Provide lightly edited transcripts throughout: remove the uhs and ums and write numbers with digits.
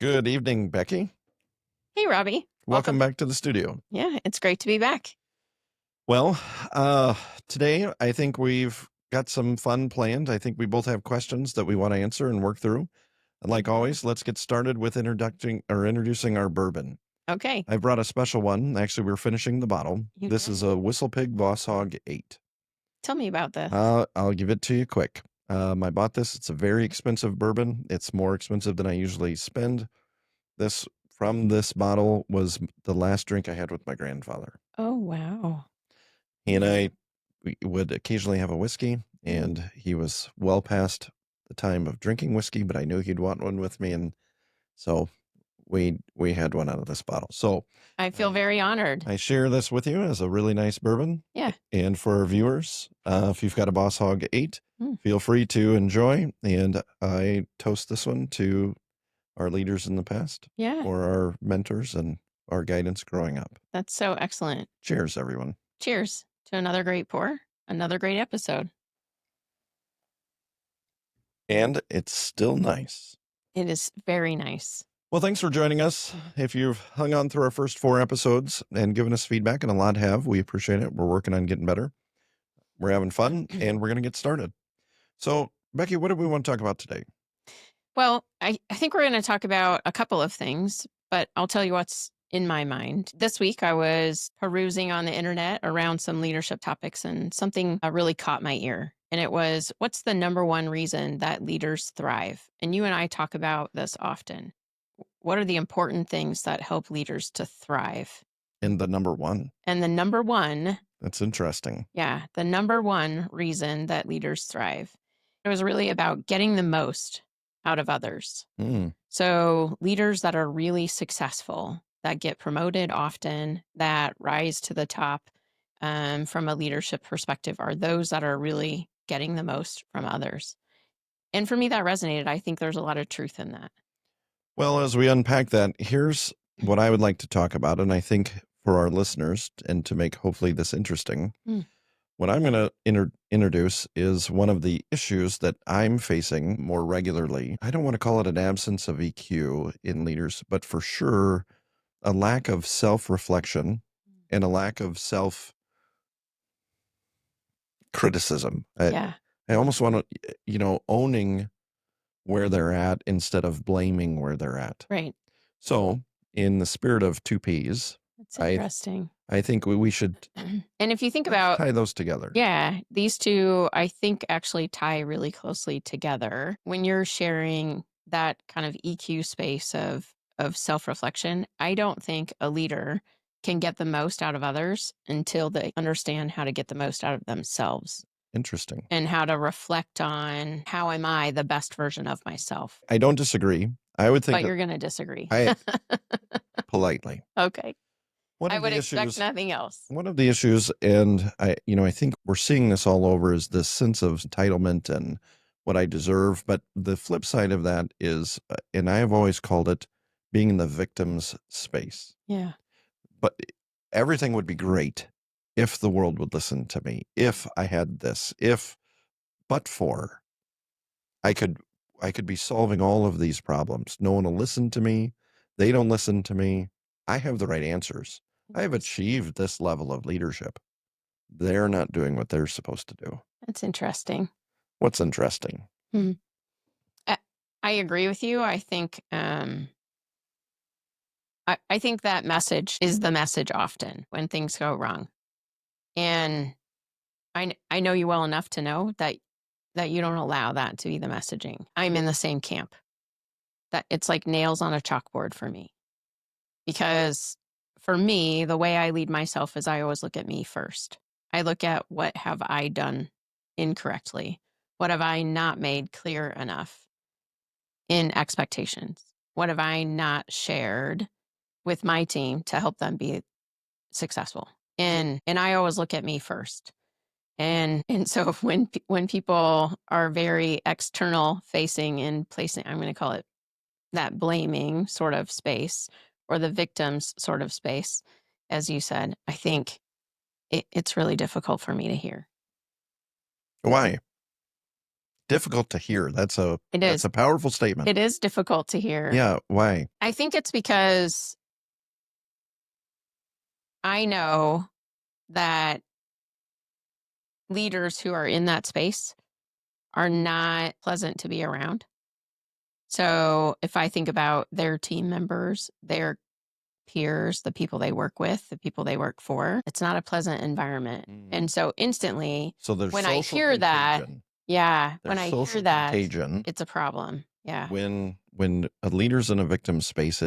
Good evening, Becky. Hey, Robbie. Welcome back to the studio. Yeah, it's great to be back. Well, uh, today I think we've got some fun planned. I think we both have questions that we want to answer and work through. And like always, let's get started with introducing our bourbon. Okay. I brought a special one. Actually, we're finishing the bottle. You This is a Whistle Pig Boss Hog 8. Tell me about this. I'll give it to you quick. I bought this. It's a very expensive bourbon. It's more expensive than I usually spend. This from this bottle was the last drink I had with my grandfather. Oh, wow. He and I we would occasionally have a whiskey, and he was well past the time of drinking whiskey, but I knew he'd want one with me, and so we had one out of this bottle. So I feel very honored. I share this with you as a really nice bourbon. Yeah. And for our viewers, if you've got a Boss Hog 8, Mm. feel free to enjoy. And I toast this one to our leaders in the past, Yeah. or our mentors and our guidance growing up. That's so excellent. Cheers, everyone. Cheers to another great pour, another great episode. And it's still nice. It is very nice. Well, thanks for joining us. If you've hung on through our first 4 episodes and given us feedback, and a lot have, we appreciate it. We're working on getting better. We're having fun, and we're going to get started. So, Becky, what do we want to talk about today? Well, I think we're going to talk about a couple of things, but I'll tell you what's in my mind. This week, I was perusing on the internet around some leadership topics, and something really caught my ear. And it was, what's the number one reason that leaders thrive? And you and I talk about this often. What are the important things that help leaders to thrive? And the number one. And the number one. That's interesting. Yeah, the number one reason that leaders thrive. It was really about getting the most out of others. So leaders that are really successful, that get promoted often, that rise to the top from a leadership perspective, are those that are really getting the most from others. And for me, that resonated. I think there's a lot of truth in that. Well, as we unpack that, here's what I would like to talk about. And I think for our listeners, and to make hopefully this interesting, what I'm going to introduce is one of the issues that I'm facing more regularly. I don't want to call it an absence of EQ in leaders, but for sure, a lack of self-reflection and a lack of self-criticism. Yeah. I almost want to, owning where they're at instead of blaming where they're at. Right. So, in the spirit of 2 Ps, That's interesting. I think we should And if you think about tie those together. Yeah, these two, I think, actually tie really closely together. When you're sharing that kind of EQ space of self-reflection, I don't think a leader can get the most out of others until they understand how to get the most out of themselves. Interesting. And how to reflect on, how am I the best version of myself? I don't disagree. I would think But you're going to disagree. Politely. Okay. One I of would the expect issues, nothing else. One of the issues, and I think we're seeing this all over, is this sense of entitlement and what I deserve. But the flip side of that is, and I have always called it, being in the victim's space. Yeah. But everything would be great if the world would listen to me, if I had this, but for, I could be solving all of these problems. No one will listen to me. They don't listen to me. I have the right answers. I have achieved this level of leadership. They're not doing what they're supposed to do. That's interesting. What's interesting? I agree with you. I think I think that message is the message often when things go wrong. And I know you well enough to know that you don't allow that to be the messaging. I'm in the same camp. That it's like nails on a chalkboard for me. Because for me, the way I lead myself is I always look at me first. I look at, what have I done incorrectly? What have I not made clear enough in expectations? What have I not shared with my team to help them be successful? And I always look at me first. And so when people are very external facing and placing, I'm going to call it that blaming sort of space, or the victims sort of space, as you said, I think it's really difficult for me to hear. Why? difficult to hear. That's a powerful statement. It is difficult to hear. Yeah. Why? I think it's because I know that leaders who are in that space are not pleasant to be around. So if I think about their team members, their peers, the people they work with, the people they work for, it's not a pleasant environment. And so instantly, So there's when I social hear that, contagion. yeah, There's when I social hear that, contagion. it's a problem. Yeah. When a leader's in a victim space,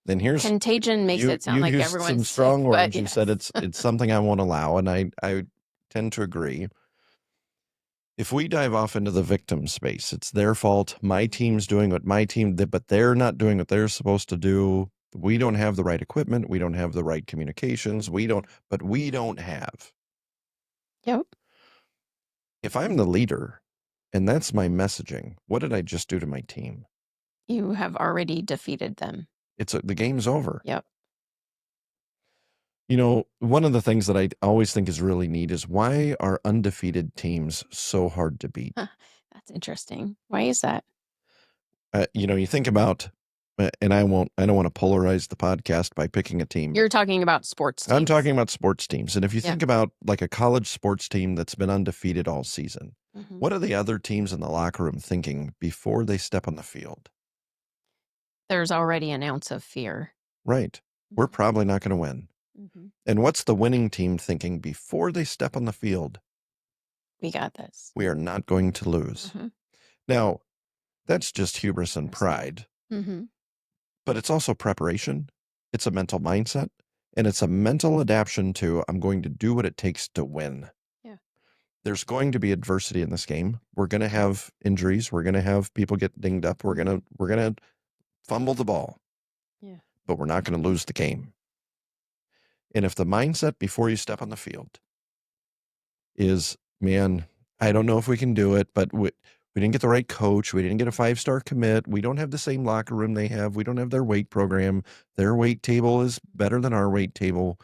then here's Contagion makes it sound like used everyone's some sick, strong but words. You yes. said it's something I won't allow, and I tend to agree. If we dive off into the victim space, it's their fault. My team's doing what my team did, but they're not doing what they're supposed to do. We don't have the right equipment. We don't have the right communications. We don't have. Yep. If I'm the leader and that's my messaging, what did I just do to my team? You have already defeated them. The game's over. Yep. You know, one of the things that I always think is really neat is why are undefeated teams so hard to beat? That's interesting. Why is that? You think about, and I don't want to polarize the podcast by picking a team. You're talking about sports teams. I'm talking about sports teams. And if you think about like a college sports team that's been undefeated all season, what are the other teams in the locker room thinking before they step on the field? There's already an ounce of fear. Right. We're probably not going to win. And what's the winning team thinking before they step on the field? We got this. We are not going to lose. Now, that's just hubris and pride. But it's also preparation. It's a mental mindset. And it's a mental adaptation to, I'm going to do what it takes to win. Yeah. There's going to be adversity in this game. We're going to have injuries. We're going to have people get dinged up. We're going to fumble the ball. Yeah. But we're not going to lose the game. And if the mindset before you step on the field is, man, I don't know if we can do it, but we didn't get the right coach. We didn't get a 5-star commit. We don't have the same locker room they have. We don't have their weight program. Their weight table is better than our weight table.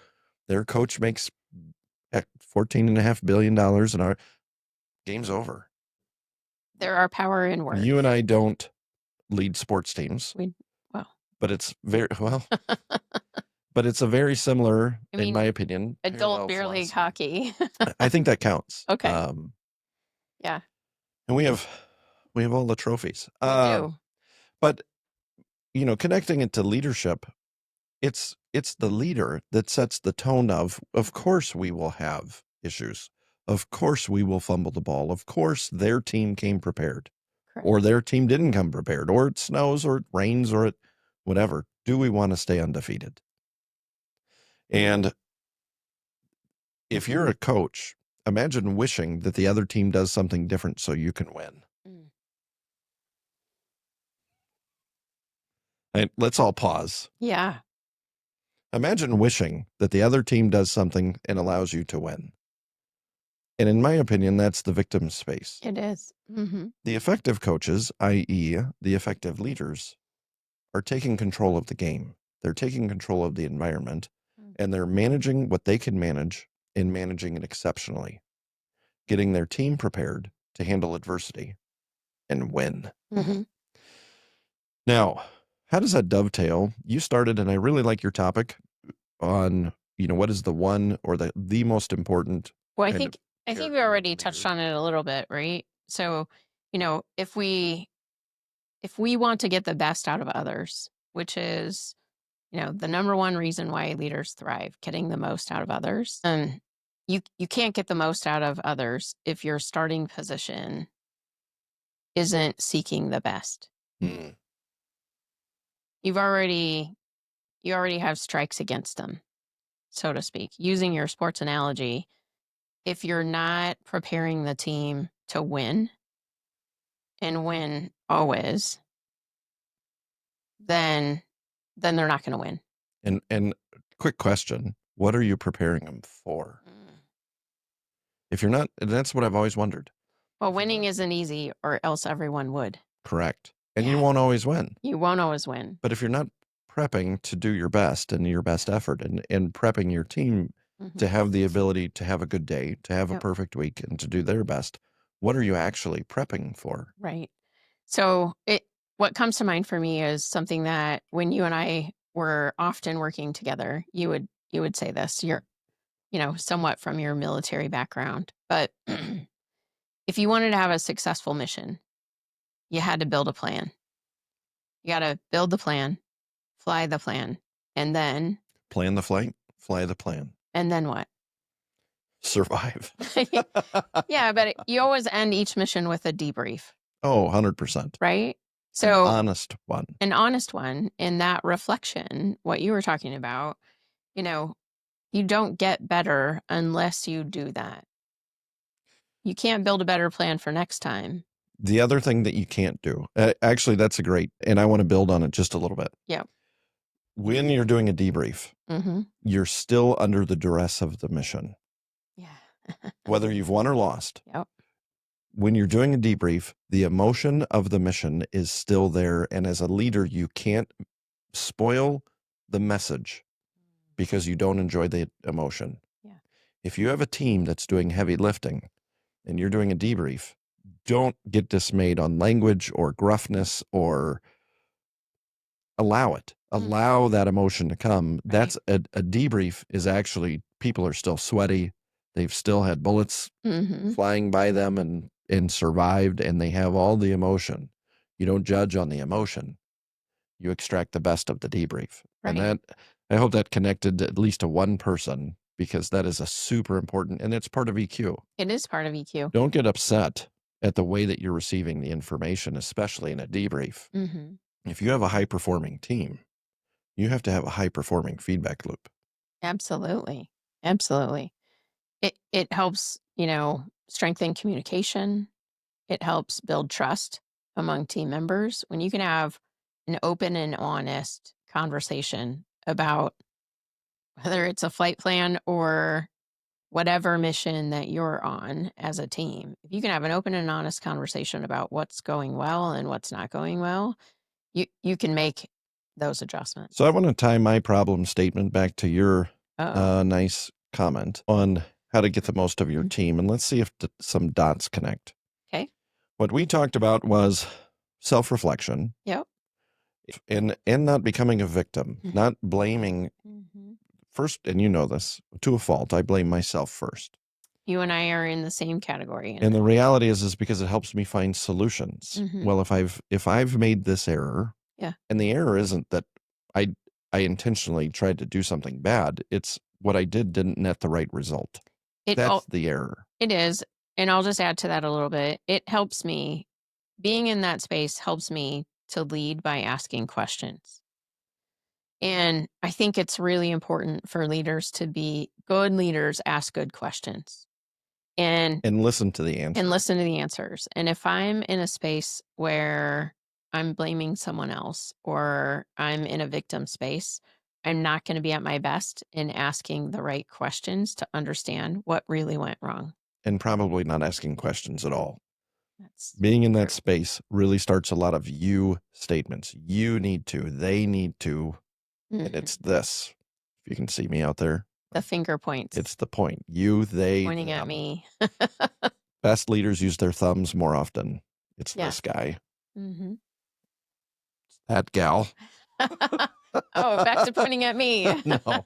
Their coach makes $14.5 billion and our game's over. There are power in words. You and I don't lead sports teams. But it's but it's a very similar, in my opinion, adult beer league hockey. I think that counts. Okay. Yeah. And we have all the trophies. We do. But connecting it to leadership, it's the leader that sets the tone of course we will have issues. Of course we will fumble the ball. Of course their team came prepared. Correct. Or their team didn't come prepared, or it snows or it rains or it whatever. Do we want to stay undefeated? And if you're a coach, imagine wishing that the other team does something different so you can win. And let's all pause. Yeah. Imagine wishing that the other team does something and allows you to win. And in my opinion, that's the victim space. It is. The effective coaches, i.e. the effective leaders, are taking control of the game. They're taking control of the environment, and they're managing what they can manage and managing it exceptionally, getting their team prepared to handle adversity and win. Now, how does that dovetail? You started, and I really like your topic on, what is the one or the most important. Well, I think we already touched on it a little bit, right? So, if we want to get the best out of others, which is, the number one reason why leaders thrive, getting the most out of others. And you can't get the most out of others if your starting position isn't seeking the best. You already have strikes against them, so to speak. Using your sports analogy, if you're not preparing the team to win and win always, then they're not going to win. And quick question, what are you preparing them for? If you're not, that's what I've always wondered. Well, winning isn't easy, or else everyone would. Correct. And you won't always win. You won't always win. But if you're not prepping to do your best and your best effort and prepping your team to have the ability to have a good day, to have a perfect week, and to do their best, What are you actually prepping for? Right. So what comes to mind for me is something that when you and I were often working together, you would say this. You're, somewhat from your military background, but if you wanted to have a successful mission, you had to build a plan. You got to build the plan, fly the plan, and then Plan the flight, fly the plan, what? survive. Yeah, but you always end each mission with a debrief, Oh, 100%. right? An So honest one. an honest one in that reflection, what you were talking about, you know, you don't get better unless you do that. You can't build a better plan for next time. The other thing that you can't do, actually, that's a great, and I want to build on it just a little bit. Yeah. When you're doing a debrief, Mm-hmm. you're still under the duress of the mission, Yeah. whether you've won or lost. Yep. When you're doing a debrief, the emotion of the mission is still there. And as a leader, you can't spoil the message because you don't enjoy the emotion. Yeah. If you have a team that's doing heavy lifting and you're doing a debrief, don't get dismayed on language or gruffness, or allow it. Allow that emotion to come. Right. That's a debrief is actually, people are still sweaty. They've still had bullets flying by them and survived, and they have all the emotion. You don't judge on the emotion. You extract the best of the debrief. Right. And that, I hope that connected at least to one person, because that is a super important, and it's part of EQ. It is part of EQ. Don't get upset at the way that you're receiving the information, especially in a debrief. Mm-hmm. If you have a high-performing team, you have to have a high-performing feedback loop. Absolutely. Absolutely. It helps, strengthen communication. It helps build trust among team members. When you can have an open and honest conversation about whether it's a flight plan or whatever mission that you're on as a team, if you can have an open and honest conversation about what's going well and what's not going well, you can make those adjustments. So I want to tie my problem statement back to your nice comment on how to get the most of your team. And let's see if some dots connect. Okay. What we talked about was self-reflection. Yep. And not becoming a victim, not blaming first, and you know this, to a fault. I blame myself first. You and I are in the same category. And the reality is because it helps me find solutions. Well, if I've made this error, and the error isn't that I intentionally tried to do something bad, it's what I didn't net the right result. That's the error. It is. And I'll just add to that a little bit. It helps me, being in that space helps me to lead by asking questions. And I think it's really important for leaders to be good leaders, ask good questions. And listen to the answers. And if I'm in a space where I'm blaming someone else or I'm in a victim space, I'm not going to be at my best in asking the right questions to understand what really went wrong. And probably not asking questions at all. Being in that space really starts a lot of you statements. You need to, they need to, and it's this. If you can see me out there. The finger points. It's the point. You, they. Pointing at me. Best leaders use their thumbs more often. It's this guy. That gal. Oh, back to pointing at me. No.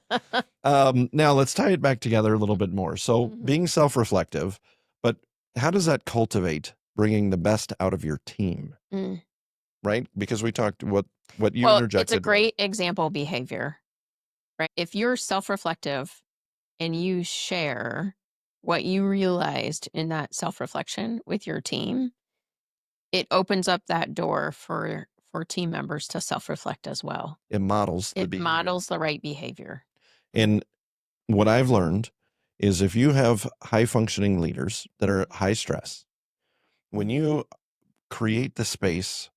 Now let's tie it back together a little bit more. So being self-reflective, but how does that cultivate bringing the best out of your team? Right? Because we talked what you interjected. It's a great example behavior, right? If you're self-reflective and you share what you realized in that self-reflection with your team, it opens up that door for team members to self-reflect as well. It models the right behavior. And what I've learned is if you have high functioning leaders that are high stress, when you create the space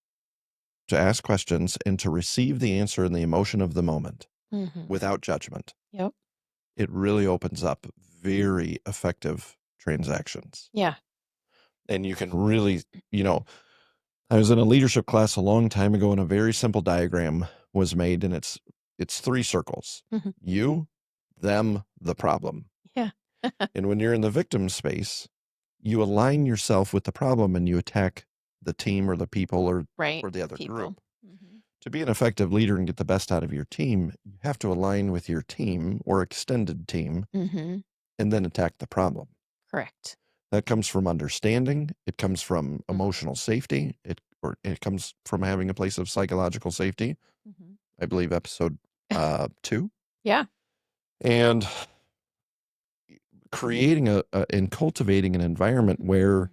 to ask questions and to receive the answer and the emotion of the moment without judgment, it really opens up very effective transactions. Yeah. And you can really, I was in a leadership class a long time ago, and a very simple diagram was made, and it's 3 circles. You, them, the problem. Yeah. And when you're in the victim space, you align yourself with the problem and you attack the team or the people or the other people. group. To be an effective leader and get the best out of your team, you have to align with your team or extended team and then attack the problem. Correct. That comes from understanding. It comes from emotional safety. It comes from having a place of psychological safety. I believe episode 2. Yeah. And creating and cultivating an environment where,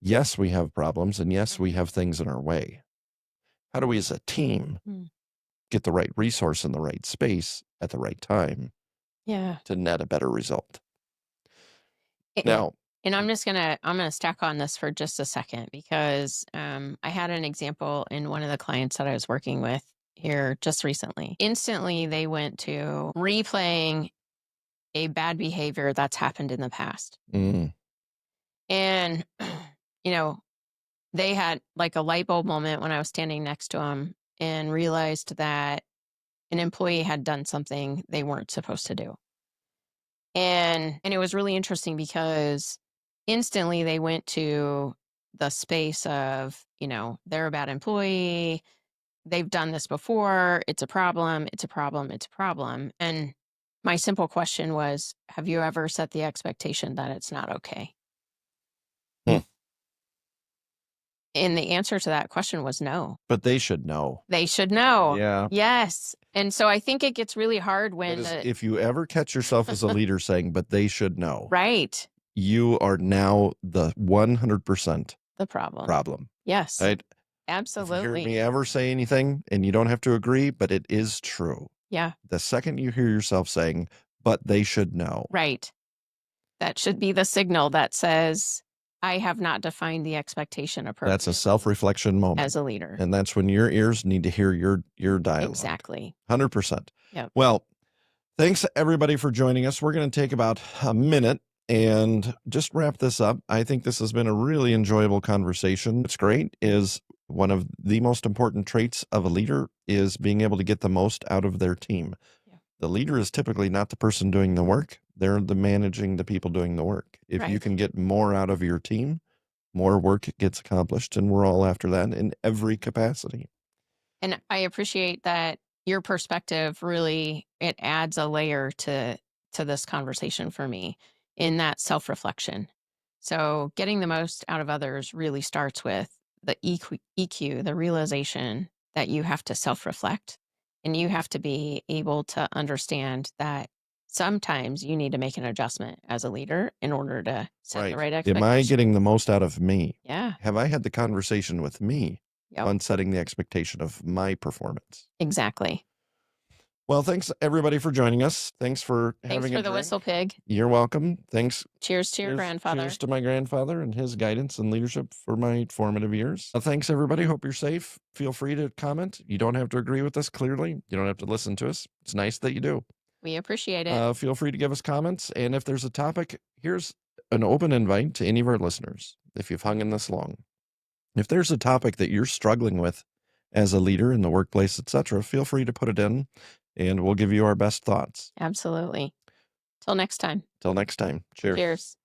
yes, we have problems and yes, we have things in our way. How do we as a team get the right resource in the right space at the right time to net a better result? Now, and I'm gonna stack on this for just a second because I had an example in one of the clients that I was working with here just recently. Instantly, they went to replaying a bad behavior that's happened in the past. And, they had like a light bulb moment when I was standing next to them and realized that an employee had done something they weren't supposed to do. And it was really interesting because instantly they went to the space of, they're a bad employee. They've done this before. It's a problem. It's a problem. It's a problem. And my simple question was, have you ever set the expectation that it's not okay? And the answer to that question was no. But they should know. They should know. Yeah. Yes. And so I think it gets really hard when if you ever catch yourself as a leader saying, but they should know. Right. You are now the 100% the problem. Yes. Right? Absolutely. If you hear me ever say anything, and you don't have to agree, but it is true. Yeah. The second you hear yourself saying, but they should know. Right. That should be the signal that says, I have not defined the expectation appropriately. That's a self-reflection moment. As a leader. And that's when your ears need to hear your dialogue. Exactly. 100%. Yep. Well, thanks everybody for joining us. We're going to take about a minute and just wrap this up. I think this has been a really enjoyable conversation. What's great is one of the most important traits of a leader is being able to get the most out of their team. Yeah. The leader is typically not the person doing the work. They're the managing the people doing the work. If you can get more out of your team, more work gets accomplished, and we're all after that in every capacity. And I appreciate that your perspective really, it adds a layer to this conversation for me in that self-reflection. So getting the most out of others really starts with the EQ, the realization that you have to self-reflect and you have to be able to understand that sometimes you need to make an adjustment as a leader in order to set the right expectation. Am I getting the most out of me? Yeah. Have I had the conversation with me on setting the expectation of my performance? Exactly. Well, thanks everybody for joining us. Thanks for having a drink. Thanks for the whistle pig. You're welcome. Thanks. Cheers to your grandfather. Cheers to my grandfather and his guidance and leadership for my formative years. Thanks everybody. Hope you're safe. Feel free to comment. You don't have to agree with us clearly. You don't have to listen to us. It's nice that you do. We appreciate it. Feel free to give us comments. And if there's a topic, here's an open invite to any of our listeners. If you've hung in this long, if there's a topic that you're struggling with as a leader in the workplace, etc., feel free to put it in and we'll give you our best thoughts. Absolutely. Till next time. Till next time. Cheers. Cheers.